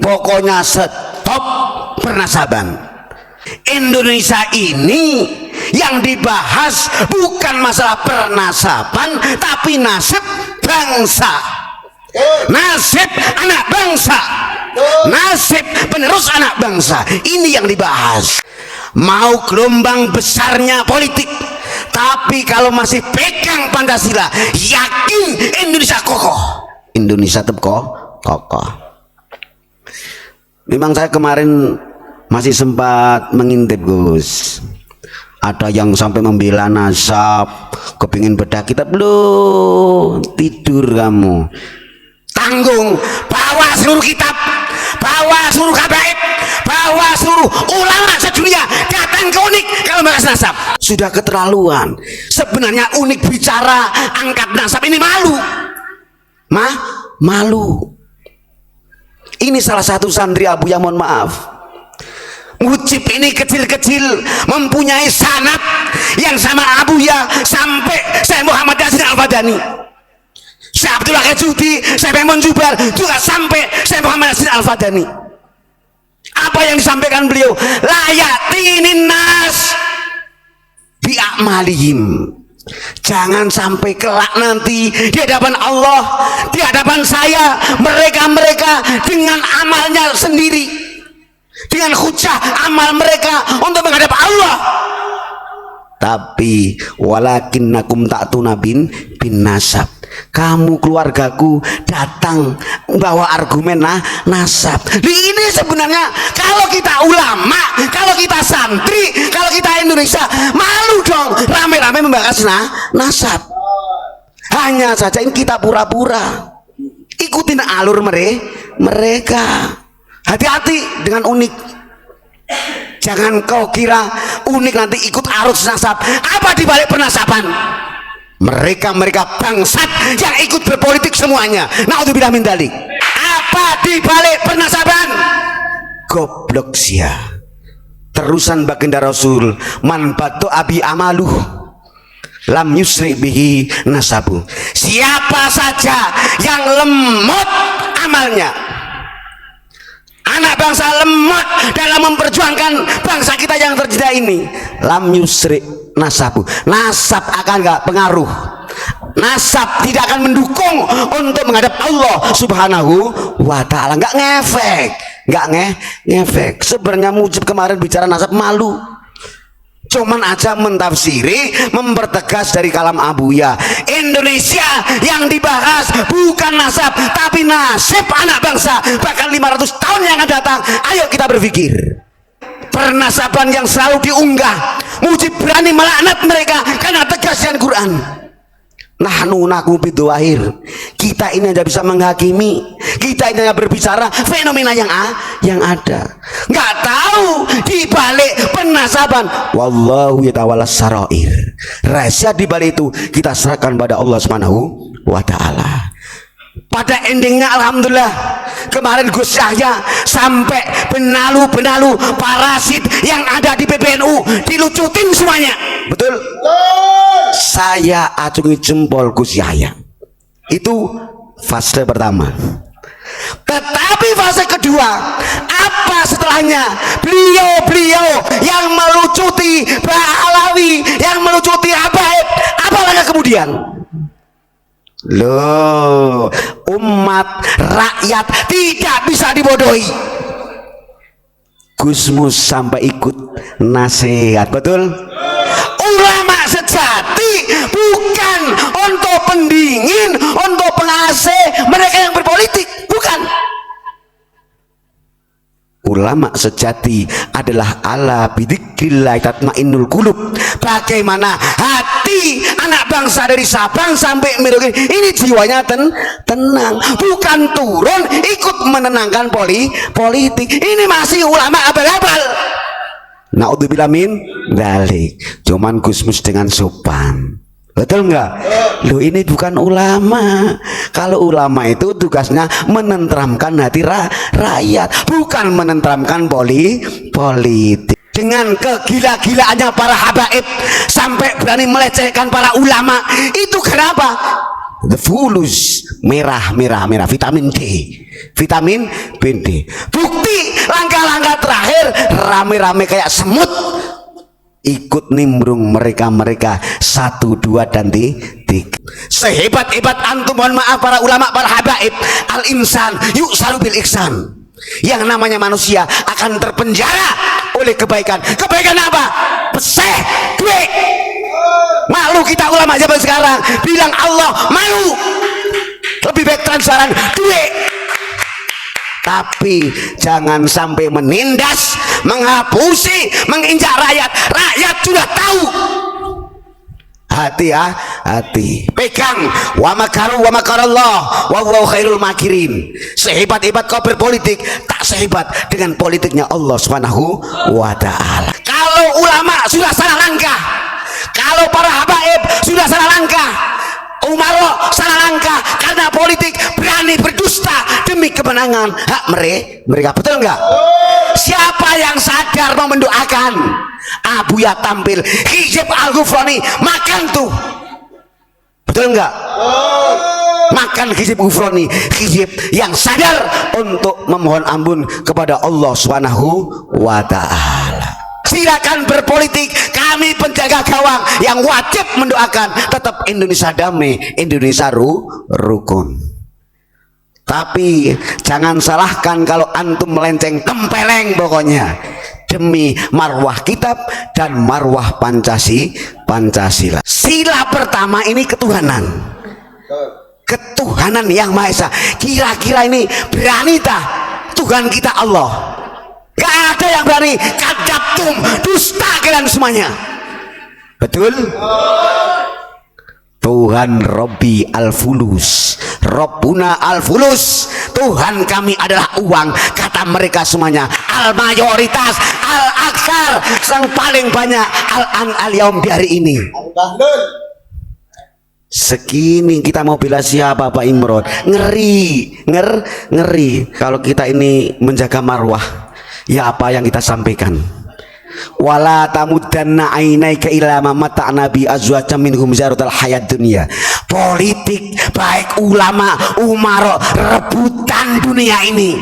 Pokoknya stop pernasaban. Indonesia ini yang dibahas bukan masalah pernasaban, tapi nasib bangsa, nasib anak bangsa, nasib penerus anak bangsa. Ini yang dibahas. Mau gelombang besarnya politik, tapi kalau masih pegang Pancasila, yakin Indonesia kokoh. Indonesia tetap kokoh. Memang saya kemarin masih sempat mengintip, Gus. Ada yang sampai membela nasab, kepingin bedah kitab. Belum tidur kamu. Tanggung, bawa seluruh kitab, bawa seluruh habaib, bawa seluruh ulama sedunia datang ke UNIK kalau bahas nasab. Sudah keterlaluan. Sebenarnya UNIK bicara angkat nasab ini malu. Malu. Ini salah satu santri Abu Ya, mohon maaf. Mujib ini kecil-kecil mempunyai sanad yang sama Abu Ya sampai Syekh Muhammad Yasin Al-Fadani, Syekh Abdullah Kejuti, Syekh Memon Jubar juga sampai Syekh Muhammad Yasin Al-Fadani. Apa yang disampaikan beliau? Layatinin nas bi'amalihim. Jangan sampai kelak nanti di hadapan Allah, di hadapan saya, mereka dengan amalnya sendiri, dengan hujah amal mereka untuk menghadap Allah. Tapi walakinnakum ta'tuna bin nasab. Kamu keluargaku datang bawa argumen nasab. Ini sebenarnya kalau kita ulama, kalau kita santri, kalau kita Indonesia, malu dong rame-rame membahas nasab. Hanya saja ini kita pura-pura ikutin alur mereka. Hati-hati dengan UNIK. Jangan kau kira UNIK nanti ikut arus nasab. Apa dibalik pernasaban? Mereka bangsat yang ikut berpolitik semuanya. Naudzubillah min dzalik. Apa dibalik pernasaban? Goblok sia. Terusan baginda Rasul, man batu abi amaluh lam yusri bihi nasabu. Siapa saja yang lemot amalnya, anak bangsa lemot dalam memperjuangkan bangsa kita yang terjeda ini, lam yusri nasabu. Nasab akan gak pengaruh. Nasab tidak akan mendukung untuk menghadap Allah Subhanahu wa ta'ala. Gak ngefek. Sebenarnya Mujib kemarin bicara nasab malu, cuman aja mentafsiri, mempertegas dari kalam Abu Ya. Indonesia yang dibahas bukan nasab, tapi nasib anak bangsa bahkan 500 tahun yang akan datang. Ayo kita berpikir. Pernasaban yang selalu diunggah, Mujib berani melaknat mereka karena tegas dengan Quran. Nahnu naku biduahir. Kita ini hanya bisa menghakimi, kita ini hanya berbicara fenomena yang ada. Nggak tahu di balik pernasaban. Wallahu yatawallas sarair. Rahasia di balik itu kita serahkan pada Allah Subhanahu wa ta'ala. Pada endingnya alhamdulillah kemarin Gus Yahya sampai benalu parasit yang ada di PBNU dilucutin semuanya. Betul? Saya acungi jempol Gus Yahya. Itu fase pertama. Tetapi fase kedua, apa setelahnya? Beliau yang melucuti Ba'alawi, yang melucuti Habaib, apa langkah kemudian? Loh, umat rakyat tidak bisa dibodohi. Gusmus sampai ikut nasihat, betul? Ulama sejati bukan untuk pendingin, untuk peng-AC mereka yang berpolitik, bukan. Ulama sejati adalah ala bidzikrillah tatmainnul qulub. Bagaimana hati anak bangsa dari Sabang sampai Merauke ini jiwanya tenang, bukan turun ikut menenangkan politik. Ini masih ulama abal-abal. Naudzubillah min dzalik. Cuman Gusmus dengan sopan. Betul nggak? Loh, ini bukan ulama. Kalau ulama itu tugasnya menenteramkan hati rakyat, bukan menenteramkan politik. Dengan kegila-gilaannya para habaib sampai berani melecehkan para ulama, itu kenapa? The fulus merah vitamin D, vitamin B. Bukti langkah-langkah terakhir rame-rame kayak semut ikut nimbrung mereka 1, 2 dan 3. Sehebat-hebat antum, mohon maaf para ulama, para habaib, al insan yu'saru bil ihsan. Yang namanya manusia akan terpenjara oleh kebaikan. Kebaikan apa? Peseh, duit. Malu kita ulama zaman sekarang bilang Allah malu. Lebih baik transparan duit. Tapi jangan sampai menindas, menghapusi, menginjak rakyat. Rakyat sudah tahu. Hati, pegang wa makaru wa makarallah wa huwa khairul makirin. Sehebat-hebat kau berpolitik, tak sehebat dengan politiknya Allah Subhanahu wa taala. Kalau ulama sudah salah langkah, kalau para habaib sudah salah langkah, umaro salah langkah karena politik, berani berdusta demi kemenangan hak mereka. Betul enggak? Siapa yang sadar mau mendoakan Abuya tampil hijab Al-Ghufrani, makan tuh. Betul enggak? Makan hijab Ghufrani, hijab yang sadar untuk memohon ampun kepada Allah Subhanahu wa taala. Silakan berpolitik, kami penjaga gawang yang wajib mendoakan tetap Indonesia damai, Indonesia rukun. Tapi jangan salahkan kalau antum melenceng tempeleng pokoknya demi marwah kitab dan marwah Pancasila. Sila pertama ini ketuhanan. Ketuhanan yang Maha Esa. Kira-kira ini berani tak Tuhan kita Allah? Gak ada yang berani. Kadzabtum, dusta kalian semuanya. Betul? Tuhan Robbi Al-Fulus, Robbuna Al-Fulus, Tuhan kami adalah uang, kata mereka semuanya. Al-mayoritas, Al-aksar, yang paling banyak, Al-an al-yaum di hari ini. Segini kita mau bela siapa Pak Imron? Ngeri kalau kita ini menjaga marwah. Ya apa yang kita sampaikan? Wala tamuddanna ainaika ila ma mata'na bi azwajam minhum zaratal hayat dunia. Politik baik ulama, umaro, rebutan dunia ini.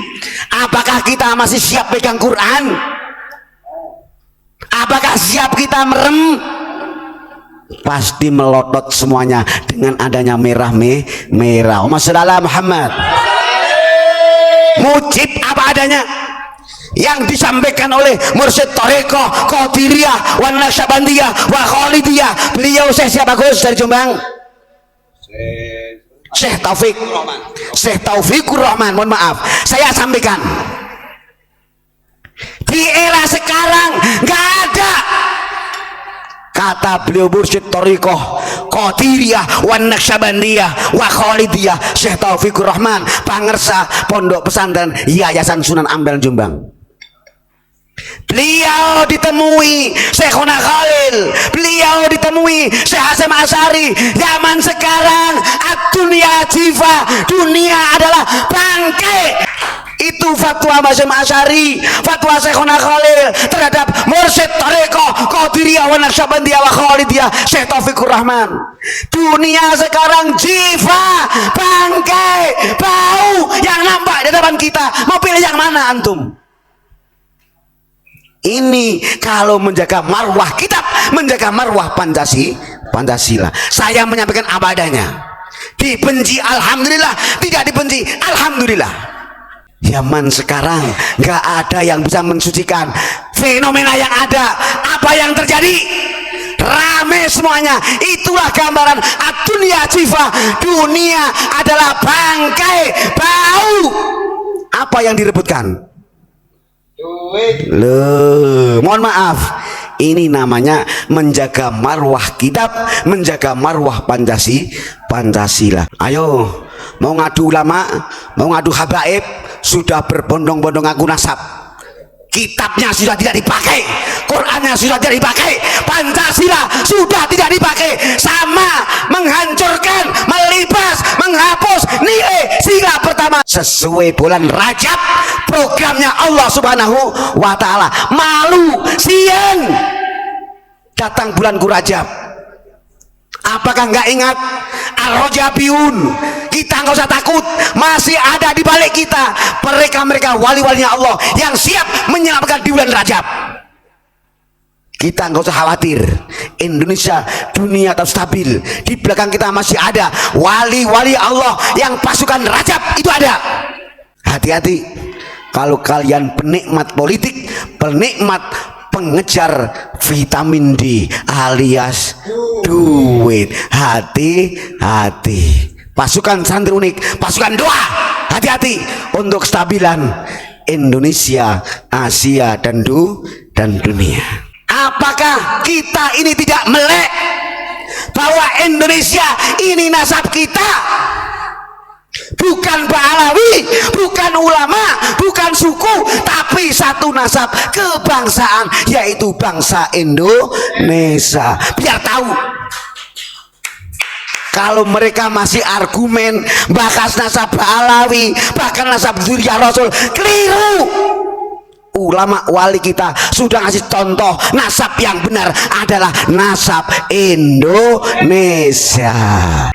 Apakah kita masih siap pegang Quran? Apakah siap kita merem? Pasti melotot semuanya dengan adanya merah. Masalah Muhammad mujib apa adanya yang disampaikan oleh Mursyid Thariqah Qadiriyah wa Naqsyabandiyah wa Khalidiyah. Beliau siapa Gus dari Jombang? Syekh Taufikur Rahman. Mohon maaf, saya sampaikan di era sekarang nggak ada kata beliau Mursyid Thariqah Qadiriyah wa Naqsyabandiyah wa Khalidiyah Syekh Taufikur Rahman, pangersa Pondok Pesantren Yayasan Sunan Ampel Jombang. Beliau ditemui Syekhuna Khalil, beliau ditemui Syekh Hasyim Asy'ari. Zaman sekarang ad-dunya jifa, dunia adalah bangkai. Itu fatwa Hasyim Asy'ari, fatwa Syekhuna Khalil terhadap Mursyid Thariqah Qadiriyah wa Naqsyabandiyah wa Khalidiyah Syekh Taufikur Rahman. Dunia sekarang jifa, bangkai, bau yang nampak di depan kita. Mau pilih yang mana antum? Ini kalau menjaga marwah kitab, menjaga marwah Pancasila. Saya menyampaikan apa adanya. Dibenci alhamdulillah, tidak dibenci alhamdulillah. Zaman sekarang nggak ada yang bisa mensucikan fenomena yang ada. Apa yang terjadi? Rame semuanya. Itulah gambaran ad-dunya jifa, dunia adalah bangkai, bau. Apa yang direbutkan? Mohon maaf, ini namanya menjaga marwah kitab, menjaga marwah Pancasila. Ayo, mau ngadu ulama, mau ngadu habaib, sudah berbondong-bondong aku nasab. Kitabnya sudah tidak dipakai, Qurannya sudah tidak dipakai, Pancasila sudah tidak dipakai. Sama menghancurkan, melibas, menghapus nilai sila pertama sesuai bulan Rajab, programnya Allah Subhanahu wa taala. Malu siang datang bulan Rajab, Apakah nggak ingat Ar-Rajabiyun? Kita nggak usah takut, masih ada di balik kita mereka wali-walinya Allah yang siap menyelamatkan di bulan Rajab. Kita nggak usah khawatir. Indonesia dunia tetap stabil. Di belakang kita masih ada wali-wali Allah yang pasukan Rajab itu ada. Hati-hati kalau kalian penikmat politik, penikmat pengejar vitamin D alias duit. Hati-hati. Pasukan santri unik, pasukan doa, hati-hati untuk kestabilan Indonesia, Asia dan dunia. Apakah kita ini tidak melek bahwa Indonesia ini nasab kita? Bukan Pahlawi, bukan ulama, bukan suku, tapi satu nasab kebangsaan, yaitu bangsa Indonesia. Biar tahu. Kalau mereka masih argumen bahas nasab Pahlawi, bahkan nasab Zuriyah Rasul, keliru. Ulama wali kita sudah ngasih contoh nasab yang benar adalah nasab Indonesia.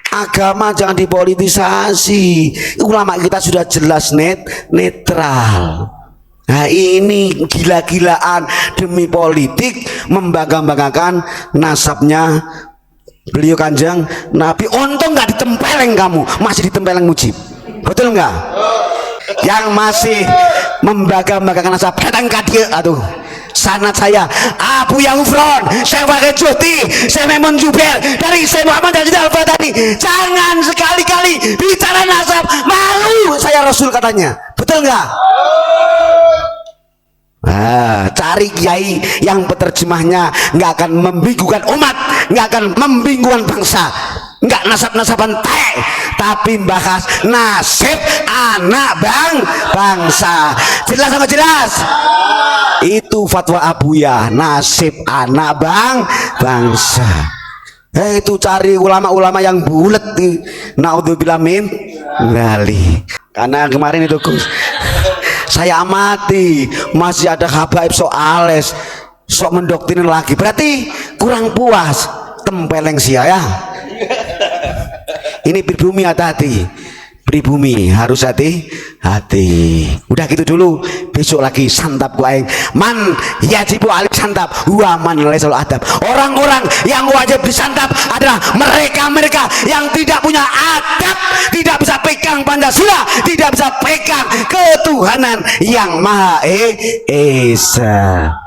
Agama jangan dipolitisasi. Ulama kita sudah jelas netral. Nah ini gila-gilaan demi politik membangga-banggakan nasabnya beliau Kanjeng Nabi. Untung nggak ditempeleng kamu, masih ditempeleng Mujib. Betul nggak? Yang masih membangga-banggakan nasab datang kadir, aduh sanad saya Abu Yahufron, saya Wakil Juti, saya Memon Juber dari saya Muhammad dan Al-Fatani. Jangan sekali-kali bicara nasab, malu saya Rasul katanya. Betul nggak? Cari kiai yang penerjemahnya nggak akan membingungkan umat, nggak akan membingungkan bangsa, nggak nasab-nasaban tapi bahas nasib anak bangsa. Jelas sama jelas? Itu fatwa Abuya, nasib anak bangsa. Itu cari ulama-ulama yang bulat. Naudzubillah min dzalik. Karena kemarin itu Gus, saya amati masih ada habaib soales sok mendoktrin lagi, berarti kurang puas. Tempeleng sia ya. Ini pribumi, hati-hati. Pribumi harus hati-hati. Udah gitu dulu, besok lagi santap kuaing. Man yajibu alih santap, wa man laisal adab. Orang-orang yang wajib disantap adalah mereka-mereka yang tidak punya adab, tidak bisa pegang Pancasila, tidak bisa pegang ketuhanan yang Maha Esa.